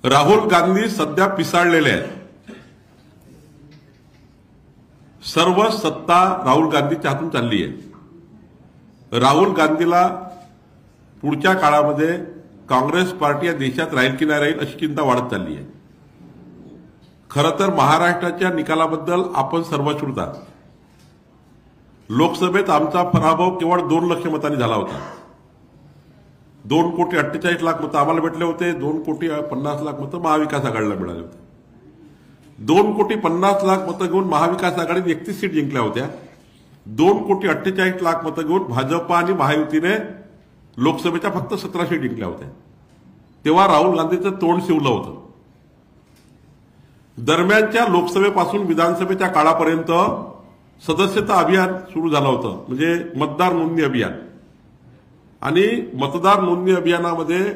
राहुल गांधी सध्या पिसाळलेले आहेत। सर्व सत्ता राहुल गांधीच्या हातून चालली आहे। राहुल गांधीला पुढच्या काळामध्ये काँग्रेस पार्टी या देशात राहील की नाही राहील अशी चिंता वाढत चालली आहे। खरं तर महाराष्ट्राच्या निकालाबद्दल आपण सर्वश्रुत आहात। लोकसभेत आमचा पराभव केवळ 2 लाख मतांनी झाला होता। 2,48,00,000 मतं आम्हाला भेटले होते। 2,50,00,000 मतं महाविकास आघाडीला मिळाले होते। 2,50,00,000 मतं घेऊन महाविकास आघाडीने 31 सीट जिंकल्या होत्या। 2,48,00,000 मतं घेऊन भाजप आणि महायुतीने लोकसभेच्या फक्त 17 सीट जिंकल्या होत्या। तेव्हा राहुल गांधीचं तोंड शिवलं होतं। दरम्यानच्या लोकसभेपासून विधानसभेच्या काळापर्यंत सदस्यता अभियान सुरू झालं होतं, म्हणजे मतदार नोंदणी अभियान। आणि मतदार नोंदणी अभियानामध्ये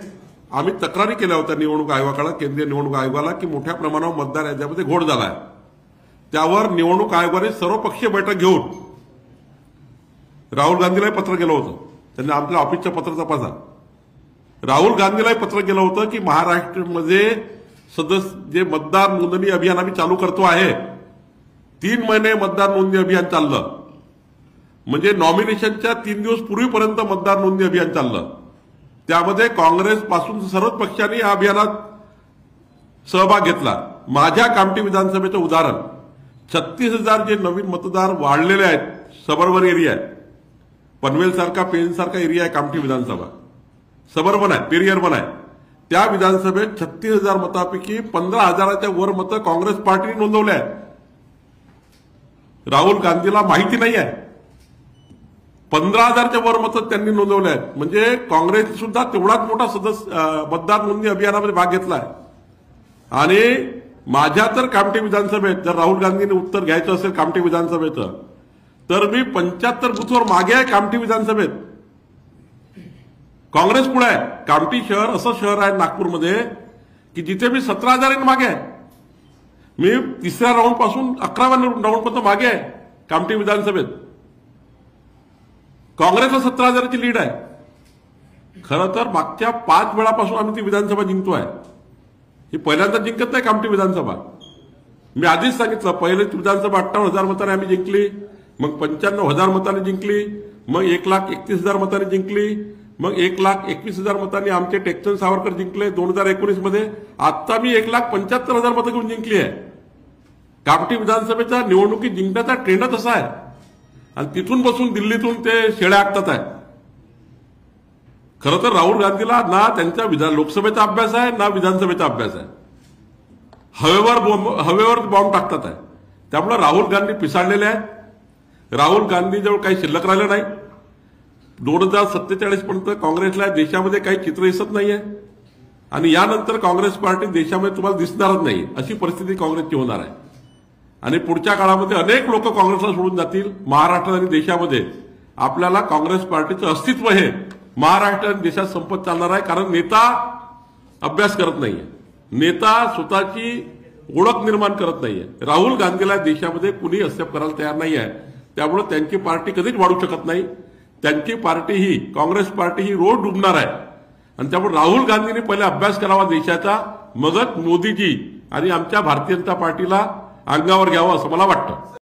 आम्ही तक्रारी केल्या होत्या निवडणूक आयोगाकडे, केंद्रीय निवडणूक आयोगाला, की मोठ्या प्रमाणावर मतदार याच्यामध्ये घोळ झाला आहे। त्यावर निवडणूक आयोगाने सर्वपक्षीय बैठक घेऊन राहुल गांधीलाही पत्र केलं होतं। त्यांनी आपल्या ऑफिसचं पत्र तपासा। राहुल गांधीलाही पत्र केलं होतं की महाराष्ट्रामध्ये जे मतदार नोंदणी अभियान आम्ही चालू करतो आहे, 3 महिने मतदार नोंदणी अभियान चाललं, म्हणजे नॉमिनेशनच्या 3 दिवस पूर्वीपर्यंत मतदार नोंदणी अभियान चाललं। त्यामध्ये काँग्रेस पासून सर्वच पक्षांनी या अभियानात सहभाग घेतला। माझ्या कामठी विधानसभेचं उदाहरण, 36,000 जे नवीन मतदार वाढलेले आहेत, सबर्बन एरिया आहे, पनवेल सारखा पेन सारखा एरिया आहे कामठी विधानसभा, सबर्बन आहे, पेरियर्बन आहे। त्या विधानसभेत 36,000 मतांपैकी 15,000च्या वर मतं काँग्रेस पार्टीने नोंदवले आहेत। राहुल गांधीला माहिती नाही आहे, 15,000च्या वर मतं त्यांनी नोंदवले आहेत। म्हणजे काँग्रेस सुद्धा तेवढाच मोठा मतदार नोंदणी अभियानामध्ये भाग घेतला आहे। आणि माझ्या तर कामठी विधानसभेत जर राहुल गांधींनी उत्तर घ्यायचं असेल कामठी विधानसभेचं, तर मी 75 बूथवर मागे आहे कामठी विधानसभेत। काँग्रेस पुढे आहे। कामठी शहर असं शहर आहे नागपूरमध्ये की जिथे मी 17,000 मागे आहे। मी 3ऱ्या राऊंड पासून 11व्या राऊंड पर्यंत मागे आहे कामठी विधानसभेत। काँग्रेसला 17,000ची लीड आहे। खरं तर मागच्या 5 वेळापासून आम्ही ती विधानसभा जिंकतोय। ही पहिल्यांदा जिंकत नाही कामठी विधानसभा। मी आधीच सांगितलं, पहिले विधानसभा 58,000 मतांनी आम्ही जिंकली, मग 95,000 मतांनी जिंकली, मग 1,31,000 मतांनी जिंकली, मग 1,21,000 मतांनी आमचे टेक्चंद सावरकर जिंकले 2019 मध्ये। आता मी 1,75,000 मतं घेऊन जिंकली आहे। कामठी विधानसभेच्या निवडणुकीत जिंकण्याचा ट्रेंडच असा आहे। आणि तिथून बसून दिल्लीतून ते शेळ्या आखतात आहे। खरं तर राहुल गांधीला ना त्यांच्या लोकसभेचा अभ्यास आहे ना विधानसभेचा अभ्यास आहे। हवेवर बॉम्ब टाकतात आहे। त्यामुळे राहुल गांधी पिसाळलेले आहेत। राहुल गांधीजवळ काही शिल्लक राहिलं नाही। 2047 पर्यंत काँग्रेसला देशामध्ये काही चित्र दिसत नाहीये आणि यानंतर काँग्रेस पार्टी देशामध्ये तुम्हाला दिसणारच नाही, अशी परिस्थिती काँग्रेसची होणार आहे। आणि पुढच्या काळामध्ये अनेक लोक काँग्रेसला सोडून जातील महाराष्ट्रात आणि देशामध्ये। आपल्याला काँग्रेस पार्टीचं अस्तित्व हे महाराष्ट्र आणि देशात संपत चालणार आहे, कारण नेता अभ्यास करत नाहीये, नेता स्वतःची ओळख निर्माण करत नाहीये। राहुल गांधीला देशामध्ये कुणी एक्सेप्ट करायला तयार नाही आहे। त्यामुळे त्यांची पार्टी कधीच वाढू शकत नाही। त्यांची पार्टी ही काँग्रेस पार्टी ही रोज डुबणार आहे। आणि त्यामुळे राहुल गांधींनी पहिले अभ्यास करावा देशाचा, मगच मोदीजी आणि आमच्या भारतीय जनता पार्टीला अंगावर घ्यावं असं मला वाटतं।